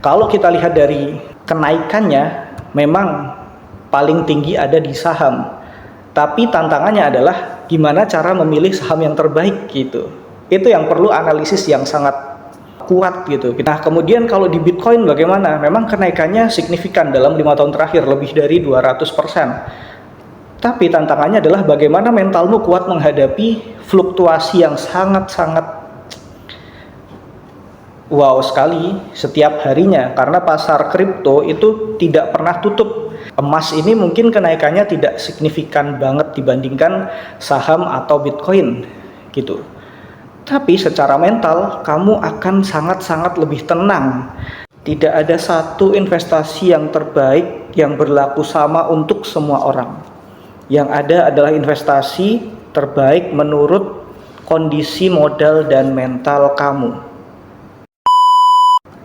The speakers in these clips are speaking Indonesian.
Kalau kita lihat dari kenaikannya, memang paling tinggi ada di saham. Tapi tantangannya adalah gimana cara memilih saham yang terbaik gitu. Itu yang perlu analisis yang sangat kuat gitu. Nah, kemudian kalau di Bitcoin bagaimana? Memang kenaikannya signifikan dalam 5 tahun terakhir, lebih dari 200%. Tapi tantangannya adalah bagaimana mentalmu kuat menghadapi fluktuasi yang sangat-sangat wow sekali setiap harinya, karena pasar kripto itu tidak pernah tutup. Emas ini mungkin kenaikannya tidak signifikan banget dibandingkan saham atau Bitcoin gitu. Tapi secara mental kamu akan sangat-sangat lebih tenang. Tidak ada satu investasi yang terbaik yang berlaku sama untuk semua orang. Yang ada adalah investasi terbaik menurut kondisi modal dan mental kamu.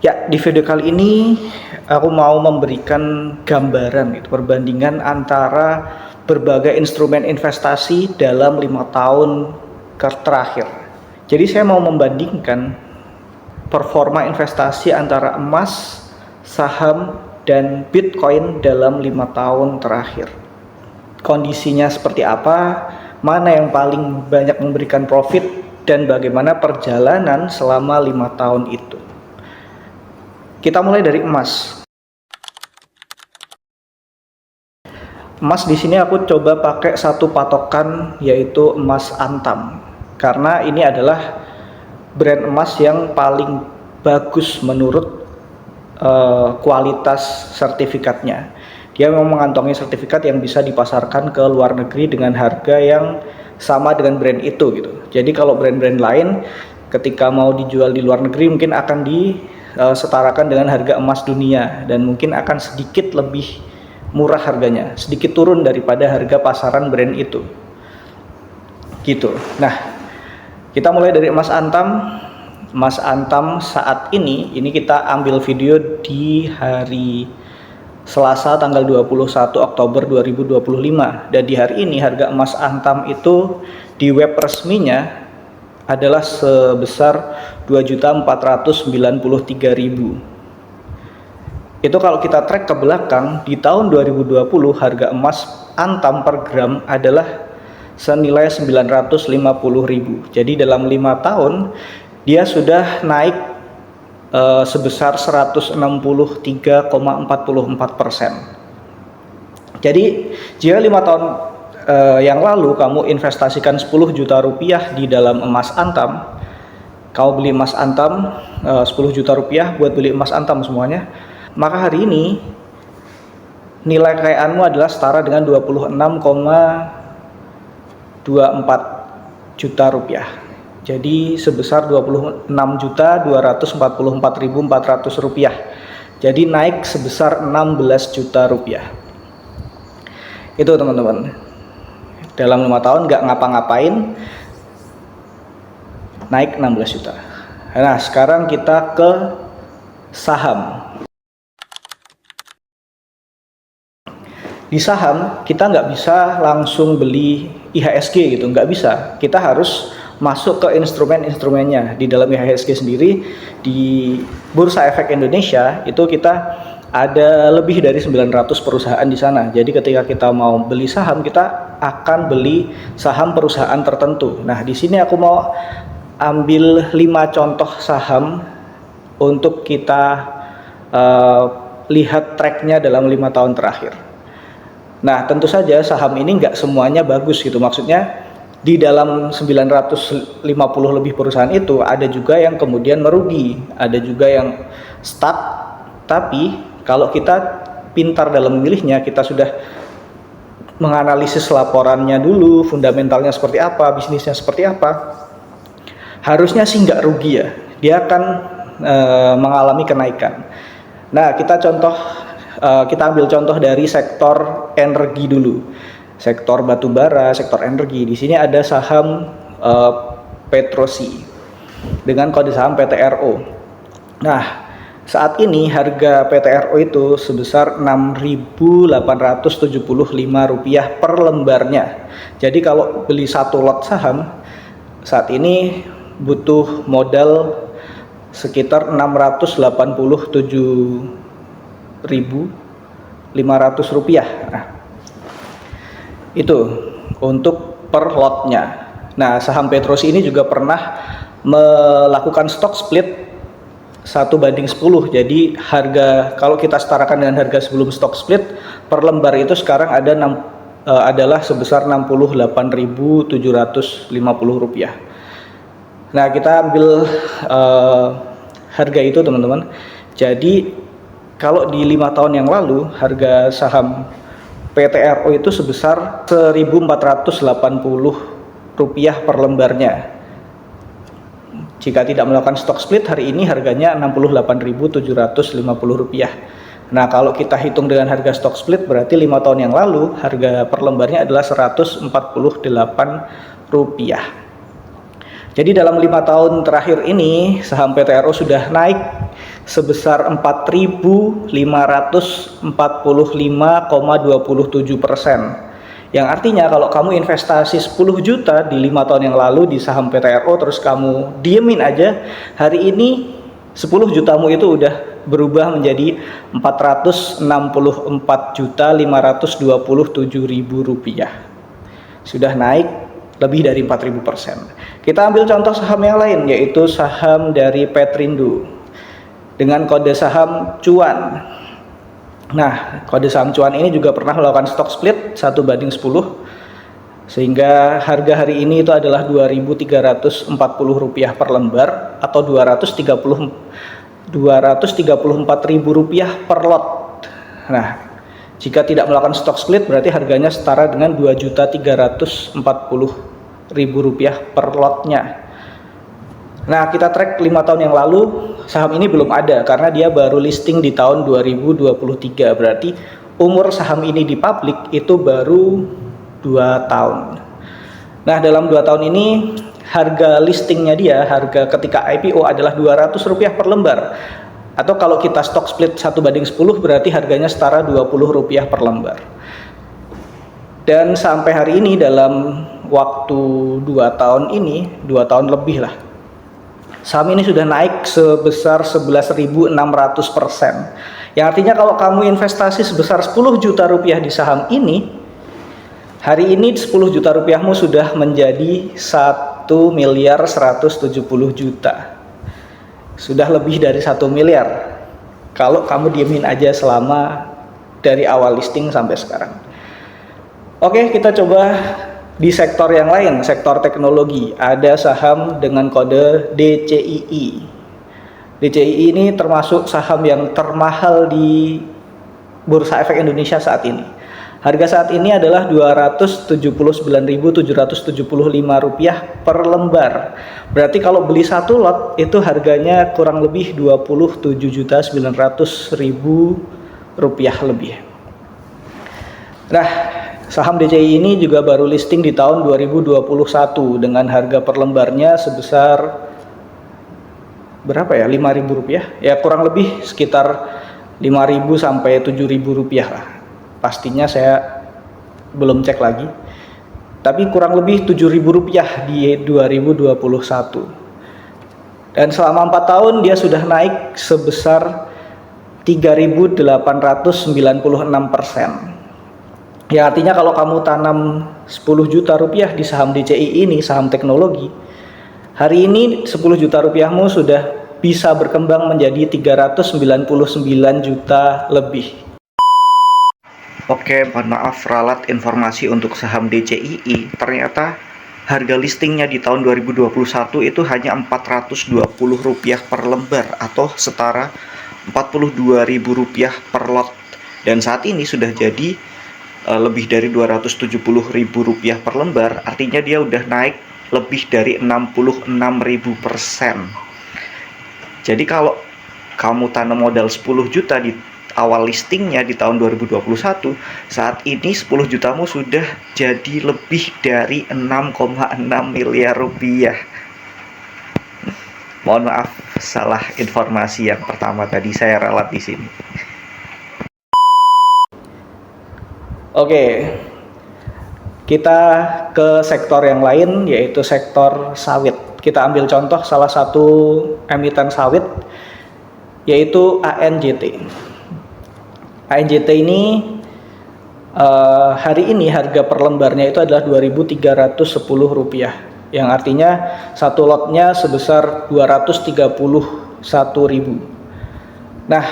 Ya, di video kali ini aku mau memberikan gambaran gitu, perbandingan antara berbagai instrumen investasi dalam 5 tahun terakhir. Jadi saya mau membandingkan performa investasi antara emas, saham, dan Bitcoin dalam 5 tahun terakhir. Kondisinya seperti apa, mana yang paling banyak memberikan profit, dan bagaimana perjalanan selama 5 tahun itu. Kita mulai dari emas. Emas di sini aku coba pakai satu patokan, yaitu emas Antam. Karena ini adalah brand emas yang paling bagus menurut kualitas sertifikatnya. Dia memang mengantongi sertifikat yang bisa dipasarkan ke luar negeri dengan harga yang sama dengan brand itu gitu. Jadi kalau brand-brand lain ketika mau dijual di luar negeri mungkin akan setarakan dengan harga emas dunia, dan mungkin akan sedikit lebih murah harganya, sedikit turun daripada harga pasaran brand itu gitu. Nah, kita mulai dari emas Antam. Emas Antam saat ini kita ambil video di hari Selasa tanggal 21 Oktober 2025, dan di hari ini harga emas Antam itu di web resminya adalah sebesar 2.493.000. Itu kalau kita track ke belakang, di tahun 2020 harga emas Antam per gram adalah senilai 950.000. Jadi dalam 5 tahun dia sudah naik sebesar 163,44%. Jadi jika 5 tahun yang lalu kamu investasikan 10 juta rupiah di dalam emas Antam, kamu beli emas Antam 10 juta rupiah buat beli emas Antam semuanya, maka hari ini nilai kekayaanmu adalah setara dengan 26,24 juta rupiah. Jadi sebesar 26.244.400 rupiah. Jadi naik sebesar 16 juta rupiah. Itu teman-teman. Dalam 5 tahun nggak ngapa-ngapain, naik 16 juta. Nah, sekarang kita ke saham. Di saham kita nggak bisa langsung beli IHSG gitu, nggak bisa. Kita harus masuk ke instrumen-instrumennya. Di dalam IHSG sendiri, di Bursa Efek Indonesia itu kita ada lebih dari 900 perusahaan di sana. Jadi ketika kita mau beli saham, kita akan beli saham perusahaan tertentu. Nah, di sini aku mau ambil 5 contoh saham untuk kita lihat tracknya dalam 5 tahun terakhir. Nah, tentu saja saham ini nggak semuanya bagus gitu. Maksudnya di dalam 950 lebih perusahaan itu ada juga yang kemudian merugi, ada juga yang stuck. Tapi kalau kita pintar dalam memilihnya, kita sudah menganalisis laporannya dulu, fundamentalnya seperti apa, bisnisnya seperti apa, harusnya sih nggak rugi ya. Dia akan mengalami kenaikan. Nah, kita ambil contoh dari sektor energi dulu, sektor batubara, sektor energi. Di sini ada saham Petrosi dengan kode saham PTRO. Nah, saat ini harga PTRO itu sebesar Rp6.875 per lembarnya. Jadi kalau beli satu lot saham saat ini butuh modal sekitar 687.500 rupiah. Nah, itu untuk per lotnya. Nah, saham Petrosi ini juga pernah melakukan stock split 1:10. Jadi harga, kalau kita setarakan dengan harga sebelum stock split, per lembar itu sekarang adalah sebesar Rp68.750. Nah, kita ambil harga itu teman-teman. Jadi kalau di 5 tahun yang lalu harga saham PTRO itu sebesar Rp1.480 per lembarnya. Jika tidak melakukan stock split, hari ini harganya Rp68.750. Nah, kalau kita hitung dengan harga stock split, berarti 5 tahun yang lalu harga per lembarnya adalah Rp148. Jadi dalam 5 tahun terakhir ini saham PTRO sudah naik sebesar 4.545,27%. Yang artinya kalau kamu investasi 10 juta di 5 tahun yang lalu di saham PTRO, terus kamu diemin aja, hari ini 10 jutamu itu udah berubah menjadi Rp464.527.000. Sudah naik lebih dari 4.000%. Kita ambil contoh saham yang lain, yaitu saham dari Petrindo dengan kode saham cuan. Nah, kode saham cuan ini juga pernah melakukan stock split 1:10, sehingga harga hari ini itu adalah Rp2.340 per lembar atau Rp234.000 per lot. Nah, jika tidak melakukan stock split berarti harganya setara dengan Rp2.340.000 per lotnya. Nah, kita track 5 tahun yang lalu, saham ini belum ada karena dia baru listing di tahun 2023. Berarti umur saham ini di publik itu baru 2 tahun. Nah, dalam 2 tahun ini harga listingnya dia, harga ketika IPO adalah Rp200 per lembar. Atau kalau kita stock split 1:10 berarti harganya setara Rp20 per lembar. Dan sampai hari ini dalam waktu 2 tahun ini, 2 tahun lebih lah, saham ini sudah naik sebesar 11.600%. Yang artinya kalau kamu investasi sebesar 10 juta rupiah di saham ini, hari ini 10 juta rupiahmu sudah menjadi 1.170.000.000. Sudah lebih dari 1 miliar kalau kamu diemin aja selama dari awal listing sampai sekarang. Oke, kita coba di sektor yang lain, sektor teknologi. Ada saham dengan kode DCII. DCII ini termasuk saham yang termahal di Bursa Efek Indonesia saat ini. Harga saat ini adalah Rp279.775 per lembar. Berarti kalau beli satu lot itu harganya kurang lebih Rp27.900.000 lebih. Nah, saham DCI ini juga baru listing di tahun 2021 dengan harga per lembarnya sebesar berapa ya? Rp5.000. Ya, kurang lebih sekitar Rp5.000 sampai Rp7.000 lah. Pastinya saya belum cek lagi. Tapi kurang lebih Rp7.000 di 2021. Dan selama 4 tahun dia sudah naik sebesar 3.896%. Ya, artinya kalau kamu tanam 10 juta rupiah di saham DCI ini, saham teknologi, hari ini 10 juta rupiahmu sudah bisa berkembang menjadi 399 juta lebih. Oke, mohon maaf ralat informasi untuk saham DCII. Ternyata harga listingnya di tahun 2021 itu hanya Rp420 per lembar atau setara Rp42.000 per lot. Dan saat ini sudah jadi lebih dari Rp270.000 per lembar. Artinya dia udah naik lebih dari 66.000%. Jadi kalau kamu tanam modal 10 juta di awal listingnya di tahun 2021, saat ini 10 jutamu sudah jadi lebih dari 6,6 miliar rupiah. Mohon maaf, salah informasi yang pertama tadi, saya ralat di sini. Oke, kita ke sektor yang lain, yaitu sektor sawit. Kita ambil contoh salah satu emiten sawit, yaitu ANJT. ANJT ini hari ini harga per lembarnya itu adalah Rp2.310, yang artinya satu lotnya sebesar 231.000. Nah,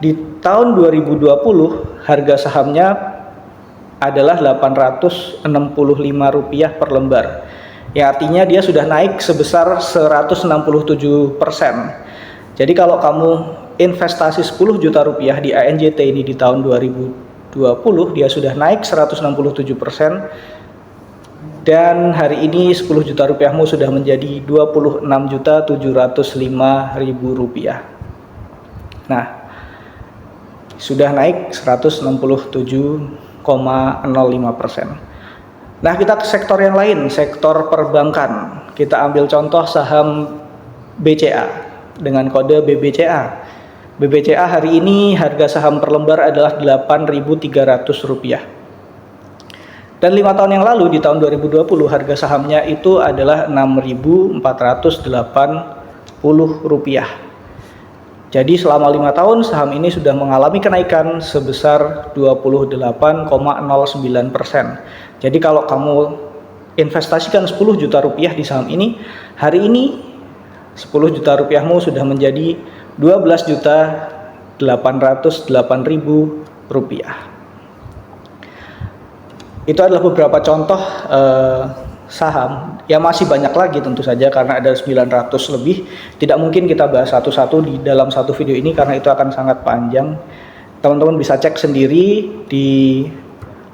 di tahun 2020 harga sahamnya adalah Rp865 per lembar, yang artinya dia sudah naik sebesar 167%. Jadi kalau kamu investasi 10 juta rupiah di ANJT ini di tahun 2020, dia sudah naik 167%, dan hari ini 10 juta rupiahmu sudah menjadi Rp26.705.000. Nah, sudah naik 167,05%. Nah, kita ke sektor yang lain, sektor perbankan. Kita ambil contoh saham BCA dengan kode BBCA. BBCA hari ini harga saham per lembar adalah Rp8.300. Dan 5 tahun yang lalu di tahun 2020 harga sahamnya itu adalah Rp6.480. Jadi selama 5 tahun saham ini sudah mengalami kenaikan sebesar 28,09%. Jadi kalau kamu investasikan 10 juta rupiah di saham ini, hari ini 10 juta rupiahmu sudah menjadi Rp12.808.000. Itu adalah beberapa contoh saham. Ya masih banyak lagi tentu saja karena ada 900 lebih. Tidak mungkin kita bahas satu-satu di dalam satu video ini karena itu akan sangat panjang. Teman-teman bisa cek sendiri di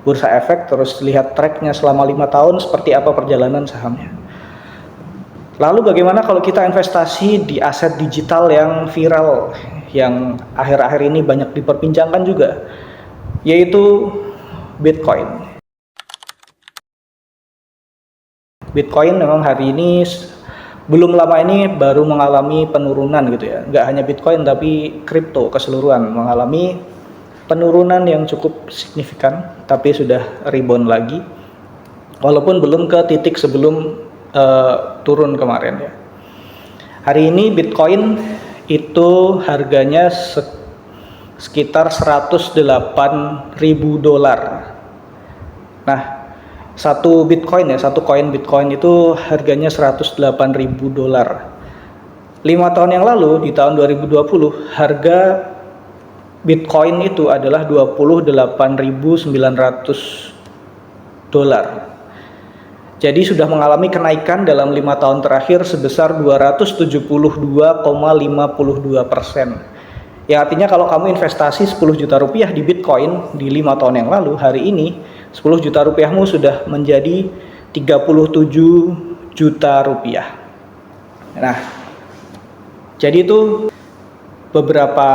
Bursa Efek, terus lihat tracknya selama 5 tahun seperti apa perjalanan sahamnya. Lalu bagaimana kalau kita investasi di aset digital yang viral, yang akhir-akhir ini banyak diperbincangkan juga, yaitu Bitcoin. Bitcoin memang hari ini belum lama ini baru mengalami penurunan gitu ya. Nggak hanya Bitcoin tapi kripto keseluruhan mengalami penurunan yang cukup signifikan, tapi sudah rebound lagi. Walaupun belum ke titik sebelum turun kemarin ya. Hari ini Bitcoin itu harganya sekitar $108.000. Nah, satu Bitcoin ya, satu koin Bitcoin itu harganya $108.000. 5 tahun yang lalu di tahun 2020 harga Bitcoin itu adalah $28.900. Jadi sudah mengalami kenaikan dalam 5 tahun terakhir sebesar 272,52%. Ya artinya kalau kamu investasi 10 juta rupiah di Bitcoin di 5 tahun yang lalu, hari ini 10 juta rupiahmu sudah menjadi 37 juta rupiah. Nah, jadi itu beberapa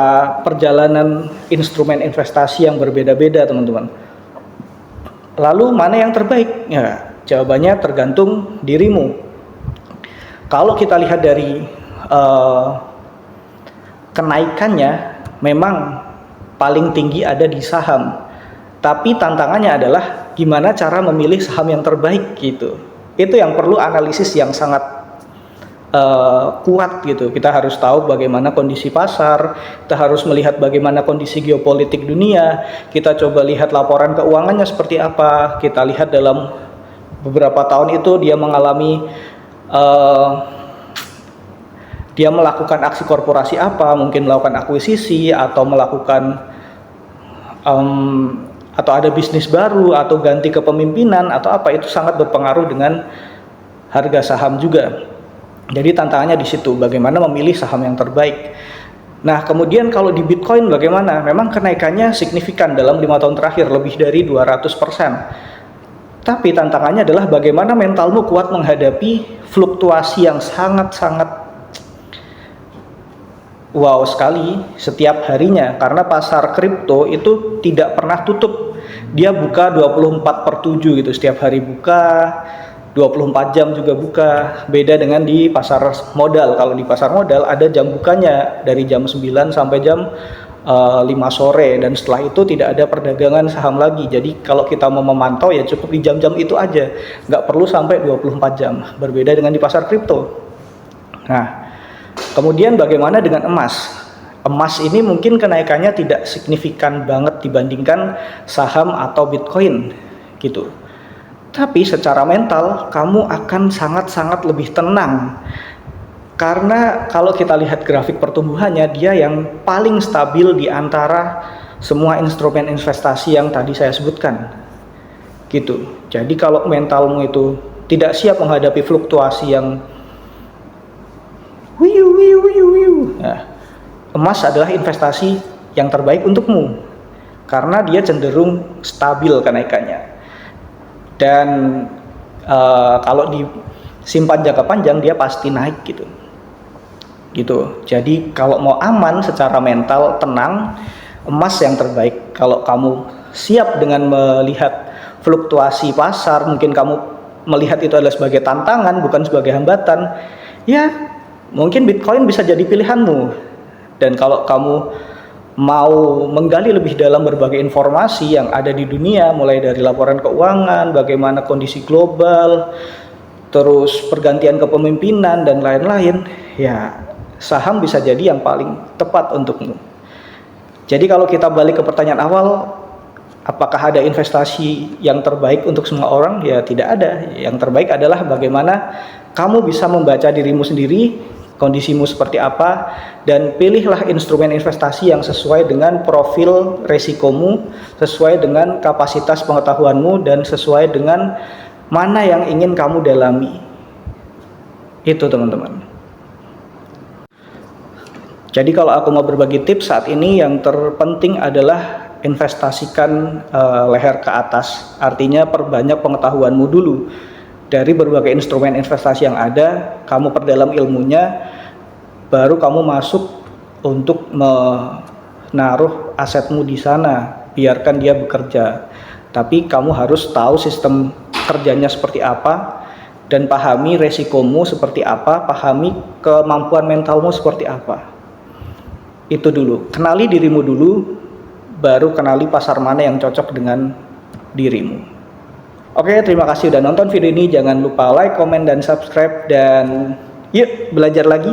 perjalanan instrumen investasi yang berbeda-beda teman-teman. Lalu mana yang terbaik? Ya, jawabannya tergantung dirimu. Kalau kita lihat dari kenaikannya, memang paling tinggi ada di saham. Tapi tantangannya adalah gimana cara memilih saham yang terbaik gitu. Itu yang perlu analisis yang sangat kuat gitu. Kita harus tahu bagaimana kondisi pasar, kita harus melihat bagaimana kondisi geopolitik dunia, kita coba lihat laporan keuangannya seperti apa, kita lihat dalam beberapa tahun itu dia mengalami dia melakukan aksi korporasi apa, mungkin melakukan akuisisi atau melakukan atau ada bisnis baru atau ganti kepemimpinan atau apa, itu sangat berpengaruh dengan harga saham juga. Jadi tantangannya di situ, bagaimana memilih saham yang terbaik. Nah, kemudian kalau di Bitcoin bagaimana? Memang kenaikannya signifikan dalam 5 tahun terakhir, lebih dari 200%. Tapi tantangannya adalah bagaimana mentalmu kuat menghadapi fluktuasi yang sangat-sangat wow sekali setiap harinya, karena pasar kripto itu tidak pernah tutup. Dia buka 24/7 gitu, setiap hari buka, 24 jam juga buka. Beda dengan di pasar modal. Kalau di pasar modal ada jam bukanya dari jam 9 sampai jam 5 sore, dan setelah itu tidak ada perdagangan saham lagi. Jadi kalau kita mau memantau ya cukup di jam-jam itu aja, nggak perlu sampai 24 jam. Berbeda dengan di pasar kripto. Nah, kemudian bagaimana dengan emas? Emas ini mungkin kenaikannya tidak signifikan banget dibandingkan saham atau Bitcoin gitu. Tapi secara mental kamu akan sangat-sangat lebih tenang. Karena kalau kita lihat grafik pertumbuhannya, dia yang paling stabil di antara semua instrumen investasi yang tadi saya sebutkan. Gitu. Jadi kalau mentalmu itu tidak siap menghadapi fluktuasi yang nah, emas adalah investasi yang terbaik untukmu karena dia cenderung stabil kenaikannya. Dan kalau disimpan jangka panjang dia pasti naik gitu. Jadi kalau mau aman secara mental, tenang, emas yang terbaik. Kalau kamu siap dengan melihat fluktuasi pasar, mungkin kamu melihat itu adalah sebagai tantangan bukan sebagai hambatan, ya mungkin Bitcoin bisa jadi pilihanmu. Dan kalau kamu mau menggali lebih dalam berbagai informasi yang ada di dunia, mulai dari laporan keuangan, bagaimana kondisi global, terus pergantian kepemimpinan dan lain-lain, ya saham bisa jadi yang paling tepat untukmu. Jadi kalau kita balik ke pertanyaan awal, apakah ada investasi yang terbaik untuk semua orang? Ya tidak ada. Yang terbaik adalah bagaimana kamu bisa membaca dirimu sendiri, kondisimu seperti apa, dan pilihlah instrumen investasi yang sesuai dengan profil resikomu, sesuai dengan kapasitas pengetahuanmu, dan sesuai dengan mana yang ingin kamu dalami. Itu teman-teman. Jadi kalau aku mau berbagi tips saat ini, yang terpenting adalah investasikan leher ke atas. Artinya perbanyak pengetahuanmu dulu. Dari berbagai instrumen investasi yang ada, kamu perdalam ilmunya, baru kamu masuk untuk menaruh asetmu di sana, biarkan dia bekerja. Tapi kamu harus tahu sistem kerjanya seperti apa, dan pahami resikomu seperti apa, pahami kemampuan mentalmu seperti apa. Itu dulu, kenali dirimu dulu, baru kenali pasar mana yang cocok dengan dirimu. Oke, terima kasih udah nonton video ini. Jangan lupa like, komen, dan subscribe. Dan yuk belajar lagi.